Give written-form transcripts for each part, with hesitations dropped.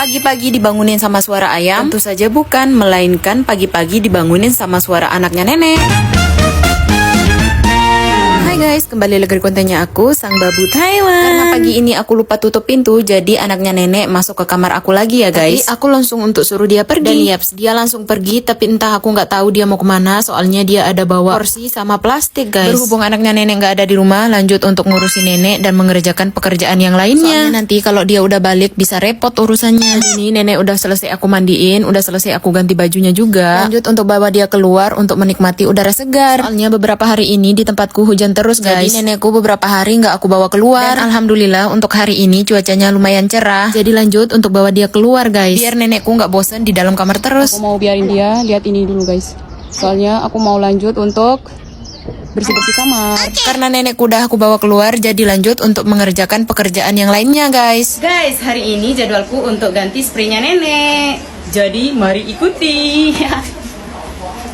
Pagi-pagi dibangunin sama suara ayam? Tentu saja bukan, melainkan pagi-pagi dibangunin sama suara anaknya nenek. Hai guys, kembali lagi di kontennya aku, Sang Babu Taiwan. Karena pagi ini aku lupa tutup pintu, jadi anaknya nenek masuk ke kamar aku lagi ya guys. Tapi aku langsung untuk suruh dia pergi. Dan yaps, dia langsung pergi, tapi entah aku nggak tahu dia mau kemana, soalnya dia ada bawa porsi sama plastik guys. Berhubung anaknya nenek nggak ada di rumah, lanjut untuk ngurusin nenek dan mengerjakan pekerjaan yang lainnya. Soalnya nanti kalau dia udah balik bisa repot urusannya. Ini nenek udah selesai aku mandiin, udah selesai aku ganti bajunya juga. Lanjut untuk bawa dia keluar untuk menikmati udara segar. Soalnya beberapa hari ini di tempatku hujan terus guys. Jadi nenekku beberapa hari nggak aku bawa keluar. Dan alhamdulillah untuk hari ini cuacanya lumayan cerah. Jadi lanjut untuk bawa dia keluar guys. Biar nenekku nggak bosen di dalam kamar terus. Aku mau biarin dia lihat ini dulu guys. Soalnya aku mau lanjut untuk bersih-bersih kamar. Karena nenekku udah aku bawa keluar, jadi lanjut untuk mengerjakan pekerjaan yang lainnya guys. Guys, hari ini jadwalku untuk ganti spraynya nenek. Jadi mari ikuti.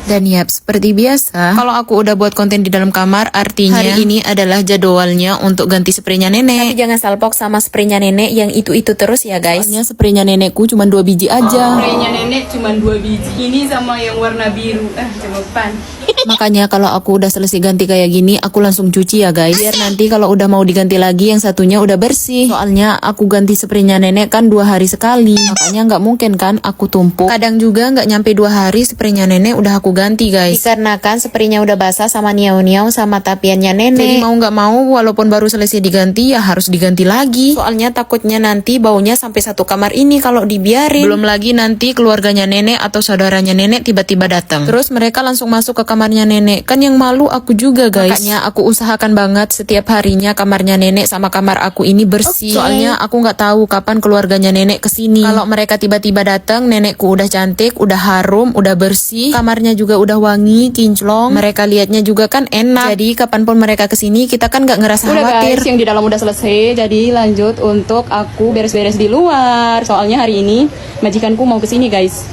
Dan yap, seperti biasa, kalau aku udah buat konten di dalam kamar, artinya hari ini adalah jadwalnya untuk ganti spraynya nenek. Tapi jangan salpok sama spraynya nenek yang itu-itu terus ya guys. Soalnya spraynya nenekku cuma 2 biji aja. Spraynya nenek cuma 2 biji. Ini sama yang warna biru. Coba pan. Makanya kalau aku udah selesai ganti kayak gini, aku langsung cuci ya guys. Biar nanti kalau udah mau diganti lagi, yang satunya udah bersih. Soalnya aku ganti spraynya nenek kan 2 hari sekali. Makanya nggak mungkin kan aku tumpuk. Kadang juga nggak nyampe 2 hari spraynya nenek udah aku ganti guys. Dikarenakan spraynya udah basah sama niau-niau sama tapiannya nenek. Jadi mau nggak mau walaupun baru selesai diganti ya harus diganti lagi. Soalnya takutnya nanti baunya sampai satu kamar ini kalau dibiarin. Belum lagi nanti keluarganya nenek atau saudaranya nenek tiba-tiba datang. Terus mereka langsung masuk ke kamarnya nenek. Kan yang malu aku juga guys. Makanya aku usahakan banget setiap harinya kamarnya nenek sama kamar aku ini bersih. Soalnya aku nggak tahu kapan keluarganya nenek kesini. Kalau mereka tiba-tiba datang, nenekku udah cantik, udah harum, udah bersih. Kamarnya juga udah wangi, kinclong. Mereka liatnya juga kan enak. Jadi kapanpun mereka kesini, kita kan nggak ngerasa Udah khawatir. guys, yang di dalam udah selesai. Jadi lanjut untuk aku beres-beres di luar. Soalnya hari ini majikanku mau kesini guys.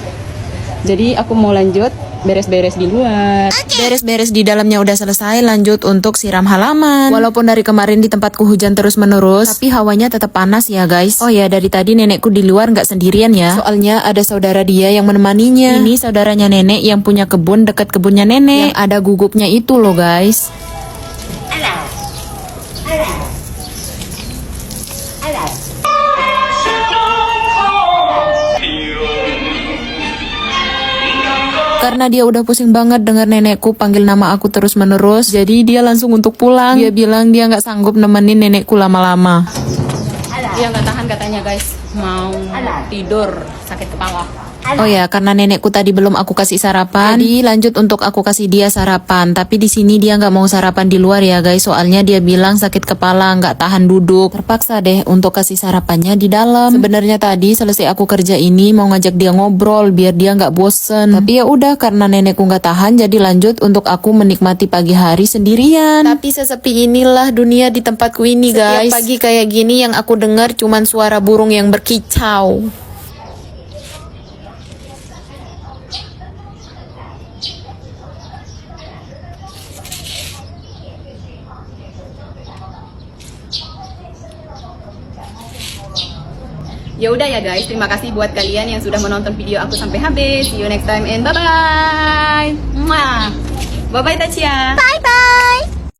Jadi aku mau lanjut beres-beres di luar. Beres-beres di dalamnya udah selesai, lanjut untuk siram halaman. Walaupun dari kemarin di tempatku hujan terus menerus, tapi hawanya tetap panas ya guys. Oh ya, dari tadi nenekku di luar nggak sendirian ya. Soalnya ada saudara dia yang menemaninya. Ini saudaranya nenek yang punya kebun dekat kebunnya nenek. Yang ada gugupnya itu loh guys. Karena dia udah pusing banget dengar nenekku panggil nama aku terus menerus, jadi dia langsung untuk pulang. Dia bilang dia nggak sanggup nemenin nenekku lama-lama. Dia nggak tahan katanya guys, mau tidur sakit kepala. Oh ya, karena nenekku tadi belum aku kasih sarapan, jadi lanjut untuk aku kasih dia sarapan. Tapi di sini dia nggak mau sarapan di luar ya guys, soalnya dia bilang sakit kepala, nggak tahan duduk. Terpaksa deh untuk kasih sarapannya di dalam. Sebenarnya tadi selesai aku kerja ini mau ngajak dia ngobrol biar dia nggak bosen. Tapi ya udah, karena nenekku nggak tahan, jadi lanjut untuk aku menikmati pagi hari sendirian. Tapi sesepi inilah dunia di tempatku ini guys. Setiap pagi kayak gini yang aku dengar cuman suara burung yang berkicau. Ya udah ya guys, terima kasih buat kalian yang sudah menonton video aku sampai habis. See you next time and bye bye. Bye bye Tachia. Bye bye.